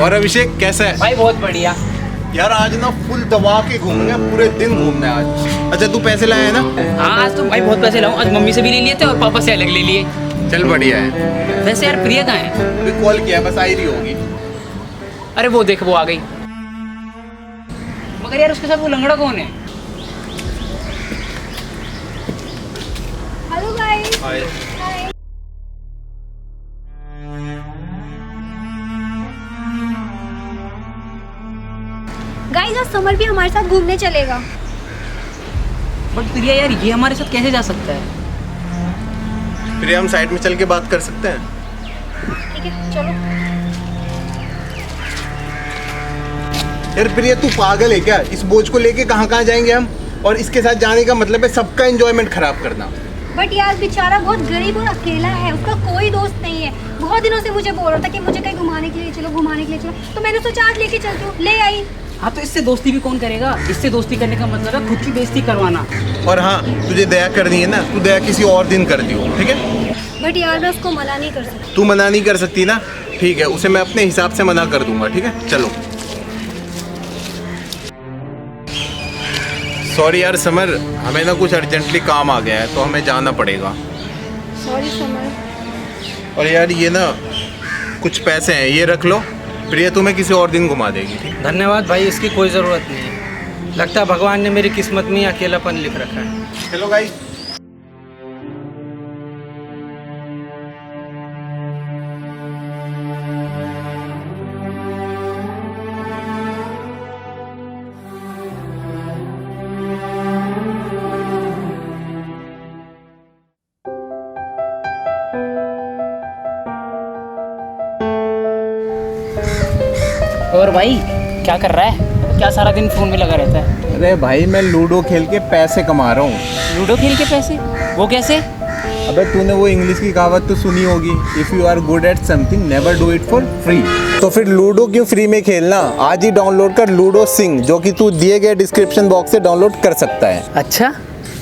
और अभिषेक कैसा है? भाई बहुत बढ़िया यार आज ना फुल दबा के घूमना है, पूरे दिन घूमना है आज। अच्छा तू पैसे लाया है ना? हाँ आज तो भाई बहुत पैसे लाऊं। आज मम्मी से भी ले लिए थे और पापा से अलग ले लिए। चल बढ़िया है। वैसे यार प्रिया कहाँ है? अभी कॉल किया, बस आ ही रही होगी। अरे वो देख वो आ गई। मगर यार उसके साथ वो लंगड़ा कौन है? Hello guys. हाय। गाइस आज समर भी हमारे साथ घूमने चलेगा। बट प्रिया यार ये हमारे साथ कैसे जा सकता है? फिर हम साइड में चल के बात कर सकते हैं। ठीक है चलो। यार प्रिया तू पागल है क्या? इस बोझ को लेके कहाँ कहाँ जाएंगे हम? और इसके साथ जाने का मतलब है सबका एंजॉयमेंट खराब करना। बट यार बेचारा बहुत गरीब और अकेला है, उसका कोई दोस्त नहीं है। बहुत दिनों से मुझे बोल रहा था कि मुझे कहीं घुमाने के लिए चलो, घुमाने के लिए चलो, तो मैंने सोचा आज लेके चलती हूँ, ले आई। हाँ तो इससे दोस्ती भी कौन करेगा? इससे दोस्ती करने का मतलब है खुद की बेइज्जती करवाना। और हाँ तुझे दया करनी है ना, तू दया किसी और दिन कर दियो, ठीक है? बट यार मैं उसको मना नहीं कर सकती। तू मना नहीं कर सकती ना? ठीक है, उसे मैं अपने हिसाब से मना कर दूंगा, ठीक है? चलो। सॉरी यार समर, हमें ना कुछ अर्जेंटली काम आ गया है तो हमें जाना पड़ेगा। Sorry summer. और यार ये ना कुछ पैसे हैं, ये रख लो। प्रिया तुम्हें किसी और दिन घुमा देगी, ठीक? धन्यवाद भाई, इसकी कोई ज़रूरत नहीं है। लगता है भगवान ने मेरी किस्मत में अकेलापन लिख रखा है। चलो गाइस। और भाई क्या कर रहा है? क्या सारा दिन फोन में लगा रहता है? अरे भाई मैं लूडो खेल के पैसे कमा रहा हूँ। लूडो खेल के पैसे? वो कैसे? अबे तूने वो इंग्लिश की कहावत तो सुनी होगी, if you are good at something never do it for free. तो फिर लूडो क्यों फ्री में खेलना? आज ही डाउनलोड कर लूडो सिंह, जो कि तू दिए गए डिस्क्रिप्शन बॉक्स से डाउनलोड कर सकता है। अच्छा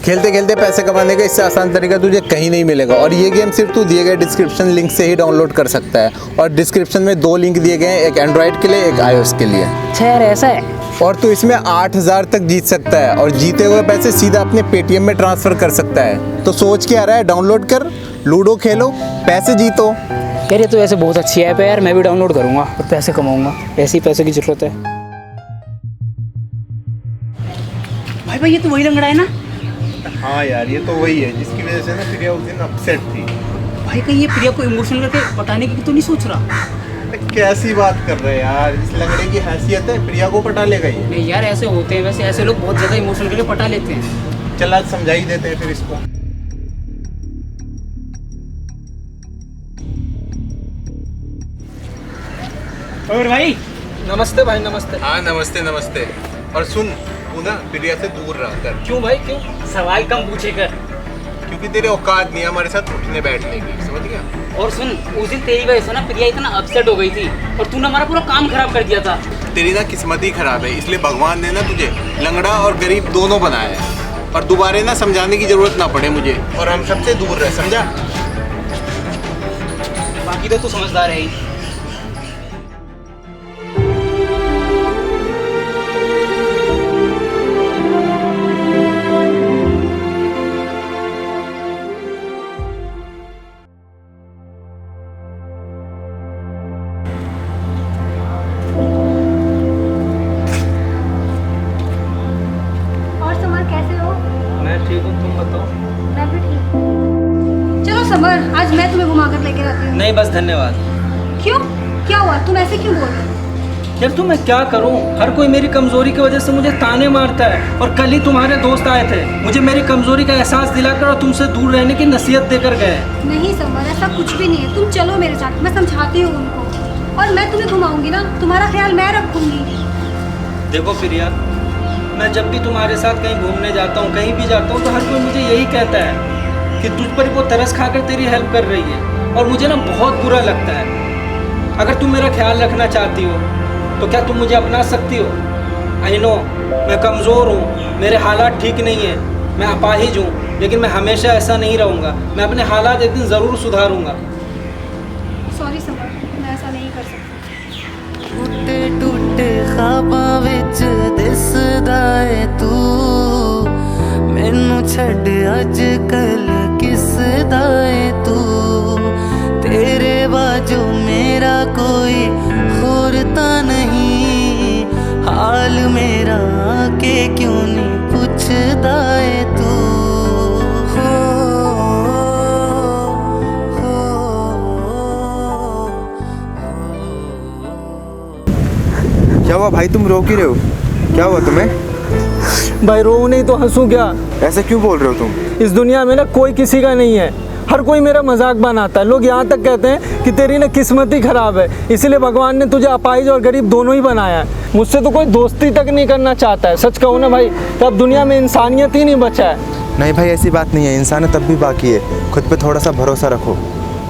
खेलते खेलते पैसे कमाने का इससे आसान तरीका तुझे कहीं नहीं मिलेगा। और ये गेम सिर्फ तू दिए गए डिस्क्रिप्शन लिंक से ही डाउनलोड कर सकता है। और डिस्क्रिप्शन में 2 लिंक दिए गए हैं, एक एंड्रॉइड के लिए, एक iOS के लिए। अच्छा यार ऐसा है? और तू इसमें 8000 तक जीत सकता है और जीते हुए पैसे सीधा अपने पेटीएम में ट्रांसफर कर सकता है। तो सोच के आ रहा है, डाउनलोड कर, लूडो खेलो, पैसे जीतो। यार ये तो ऐसे बहुत अच्छी ऐप है यार, मैं भी डाउनलोड करूँगा और पैसे कमाऊँगा। ऐसे ही पैसों की ज़रूरत है। भाई भाई ये तो वही लंगड़ा है ना? हाँ यार ये तो वही है जिसकी वजह से ना प्रिया उस दिन अपसेट थी। भाई कहीं ये प्रिया को इमोशनल करके पटाने की तो नहीं सोच रहा? कैसी बात कर रहे हैं यार, इस लंगड़े की हैसियत है, प्रिया को पटा लेगा ये। नहीं यार ऐसे होते हैं, वैसे ऐसे लोग बहुत ज़्यादा इमोशनल करके पटा लेते हैं। चल आज समझा ही देते हैं फिर इसको। और भाई नमस्ते भाई, नमस्ते। हाँ नमस्ते नमस्ते। और सुन, तू ना प्रिया से दूर रह कर। क्यों भाई, क्यों? सवाल कम पूछे कर। क्योंकि तेरे औकात नहीं है हमारे साथ उठने बैठने की, समझ गया? और सुन उस दिन तेरी वजह से ना प्रिया इतना अपसेट हो गई थी और तूने हमारा पूरा काम खराब कर दिया था। तेरी ना किस्मत ही खराब है, इसलिए भगवान ने ना तुझे लंगड़ा और गरीब दोनों बनाया है। और दोबारा ना समझाने की जरूरत ना पड़े मुझे, और हम सबसे दूर रहे, समझा? बाकी तो तू समझदार है ही। और समर कैसे हो? मैं ठीक हूँ, तुम बताओ। मैं भी ठीक हूँ। चलो समर आज मैं तुम्हें घुमा कर लेके जाती हूँ। नहीं बस धन्यवाद। क्यों? क्या हुआ? तुम ऐसे क्यों बोल रहे हो? यार तो मैं क्या करूँ, हर कोई मेरी कमज़ोरी की वजह से मुझे ताने मारता है। और कल ही तुम्हारे दोस्त आए थे, मुझे मेरी कमज़ोरी का एहसास दिलाकर और तुमसे दूर रहने की नसीहत देकर गए। नहीं समर ऐसा कुछ भी नहीं है, तुम चलो मेरे साथ, मैं समझाती हूँ उनको और मैं तुम्हें घुमाऊंगी ना, तुम्हारा ख्याल मैं रखूंगी। देखो प्रिया, मैं जब भी तुम्हारे साथ कहीं घूमने जाता हूँ, कहीं भी जाता हूँ, तो हर कोई मुझे यही कहता है कि तुझ पर वो तरस खाकर तेरी हेल्प कर रही है। और मुझे ना बहुत बुरा लगता है। अगर तुम मेरा ख्याल रखना चाहती हो तो क्या तुम मुझे अपना सकती हो? आई नो मैं कमज़ोर हूँ, मेरे हालात ठीक नहीं है, मैं अपाहिज हूँ, लेकिन मैं हमेशा ऐसा नहीं रहूँगा। मैं अपने हालात एक दिन ज़रूर सुधारूँगा। सॉरी समर, मैं ऐसा नहीं कर सकती। टूटे टूटे ख्वाबां विच दिसदा है तू, मैनू छड्ड अजकल किसदा है तू, तेरे बाजू मेरा कोई होर तां नहीं, हाल मेरा के क्यों नहीं पुछदा है तू। क्या हुआ भाई, तुम रो क्यों रहे हो? क्या हुआ तुम्हें? भाई रो नहीं तो हंसूँ क्या? ऐसे क्यों बोल रहे हो तुम? इस दुनिया में ना कोई किसी का नहीं है, हर कोई मेरा मजाक बनाता है। लोग यहाँ तक कहते हैं कि तेरी ना किस्मत ही खराब है, इसीलिए भगवान ने तुझे अपाहिज और गरीब दोनों ही बनाया है। मुझसे तो कोई दोस्ती तक नहीं करना चाहता है। सच कहूँ ना भाई, तो अब दुनिया में इंसानियत ही नहीं बचा है। नहीं भाई, ऐसी बात नहीं है, इंसान तब भी बाकी है। खुद पे थोड़ा सा भरोसा रखो।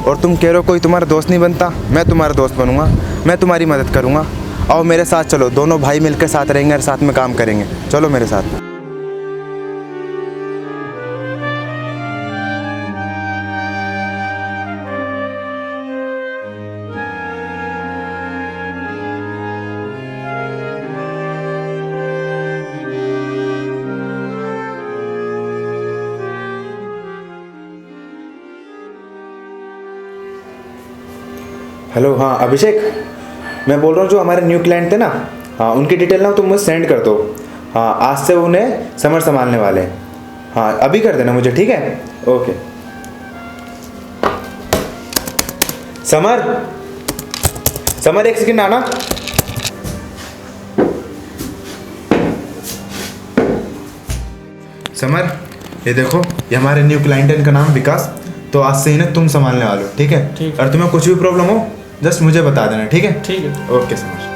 और तुम कह रहे हो कोई तुम्हारा दोस्त नहीं बनता, मैं तुम्हारा दोस्त बनूंगा, मैं तुम्हारी मदद करूंगा। आओ मेरे साथ चलो, दोनों भाई मिलकर साथ रहेंगे और साथ में काम करेंगे। चलो मेरे साथ। हेलो, हाँ अभिषेक, मैं बोल रहा हूँ जो हमारे न्यू क्लाइंट थे ना, हाँ उनकी डिटेल ना तुम मुझे सेंड कर दो। हाँ आज से उन्हें समर संभालने वाले हैं। हाँ अभी कर देना मुझे, ठीक है? ओके। समर, समर एक सेकंड आना। समर ये देखो, ये हमारे न्यू क्लाइंट है, इनका नाम विकास। तो आज से ही ना तुम संभालने वाले हो, ठीक है? ठीक। और तुम्हें कुछ भी प्रॉब्लम हो जस्ट मुझे बता देना, ठीक है? ठीक है। Okay summer.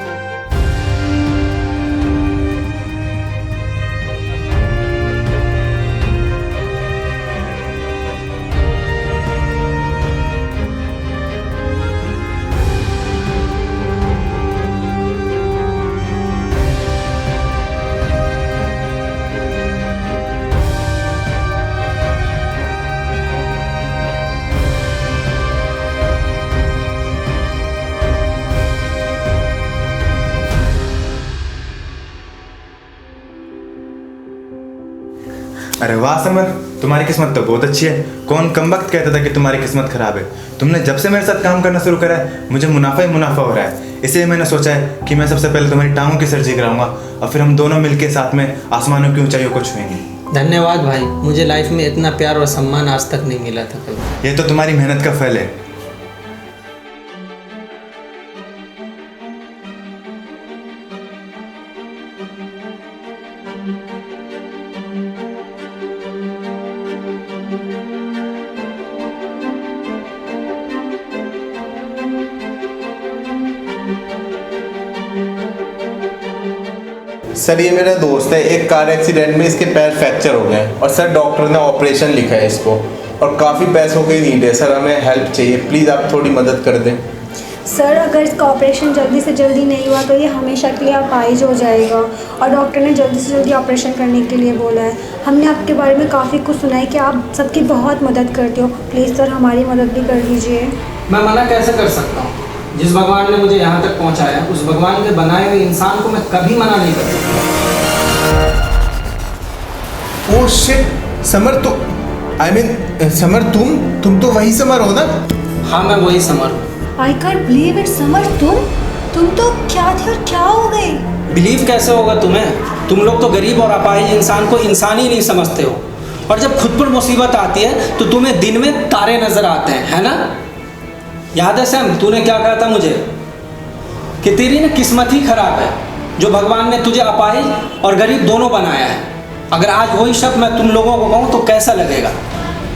अरे वाह समर, तुम्हारी किस्मत तो बहुत अच्छी है। कौन कमबख्त कहता था कि तुम्हारी किस्मत खराब है? तुमने जब से मेरे साथ काम करना शुरू करा है, मुझे मुनाफा ही मुनाफा हो रहा है। इसलिए मैंने सोचा है कि मैं सबसे पहले तुम्हारी टांगों की सर्जरी कराऊंगा और फिर हम दोनों मिलकर साथ में आसमानों की ऊंचाइयों को छुएंगे। धन्यवाद भाई, मुझे लाइफ में इतना प्यार और सम्मान आज तक नहीं मिला था कभी। ये तो तुम्हारी मेहनत का फल है। सर ये मेरा दोस्त है, एक कार एक्सीडेंट में इसके पैर फ्रैक्चर हो गए और सर डॉक्टर ने ऑपरेशन लिखा है इसको और काफ़ी पैसों की नीड है। सर हमें हेल्प चाहिए, प्लीज़ आप थोड़ी मदद कर दें। सर अगर इसका ऑपरेशन जल्दी से जल्दी नहीं हुआ तो ये हमेशा के लिए अपाहिज हो जाएगा और डॉक्टर ने जल्दी से जल्दी ऑपरेशन करने के लिए बोला है। हमने आपके बारे में काफ़ी कुछ सुना है कि आप सबकी बहुत मदद करते हो। प्लीज़ सर हमारी मदद भी कर दीजिए। मैं मना कैसे कर सकता हूँ? जिस भगवान ने मुझे यहाँ तक पहुँचाया, उस भगवान के बनाए हुए इंसान को मैं कभी मना नहीं कर सकता। ओह शिट, समर तो समर तुम तो वही समर हो ना? हाँ मैं वही समर हूँ। I can't believe it summer, तुम तो क्या थे और क्या हो गए? बिलीव कैसे होगा तुम्हें? तुम लोग तो गरीब और अपाहिज इंसान को इंसान ही नहीं समझते हो, और जब खुद पर मुसीबत आती है तो तुम्हें दिन में तारे नजर आते हैं, है ना? याद है सैम, तूने क्या कहा था मुझे कि तेरी ना किस्मत ही खराब है, जो भगवान ने तुझे अपाहिज और गरीब दोनों बनाया है। अगर आज वही शब्द मैं तुम लोगों को कहूँ तो कैसा लगेगा?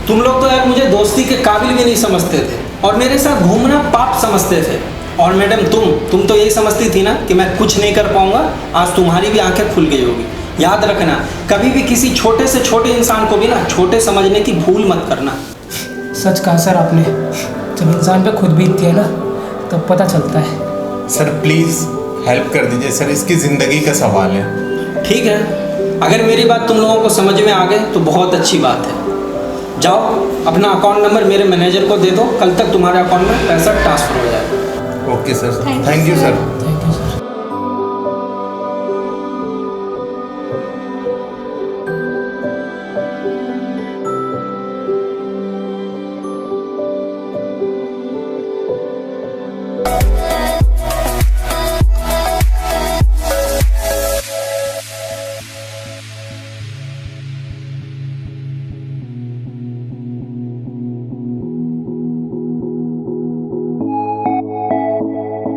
तुम लोग तो यार मुझे दोस्ती के काबिल भी नहीं समझते थे और मेरे साथ घूमना पाप समझते थे। और मैडम तुम तो यही समझती थी ना कि मैं कुछ नहीं कर पाऊंगा। आज तुम्हारी भी आंखें खुल गई होगी। याद रखना, कभी भी किसी छोटे से छोटे इंसान को भी ना छोटे समझने की भूल मत करना। सच कहा सर आपने, जब इंसान पे खुद बीतती है ना तब पता चलता है। सर प्लीज़ हेल्प कर दीजिए सर, इसकी ज़िंदगी का सवाल है। ठीक है, अगर मेरी बात तुम लोगों को समझ में आ गई तो बहुत अच्छी बात है। जाओ अपना अकाउंट नंबर मेरे मैनेजर को दे दो, कल तक तुम्हारे अकाउंट में पैसा ट्रांसफ़र हो जाएगा। Okay sir, Thank you, thank you sir. Sir. Thank you sir.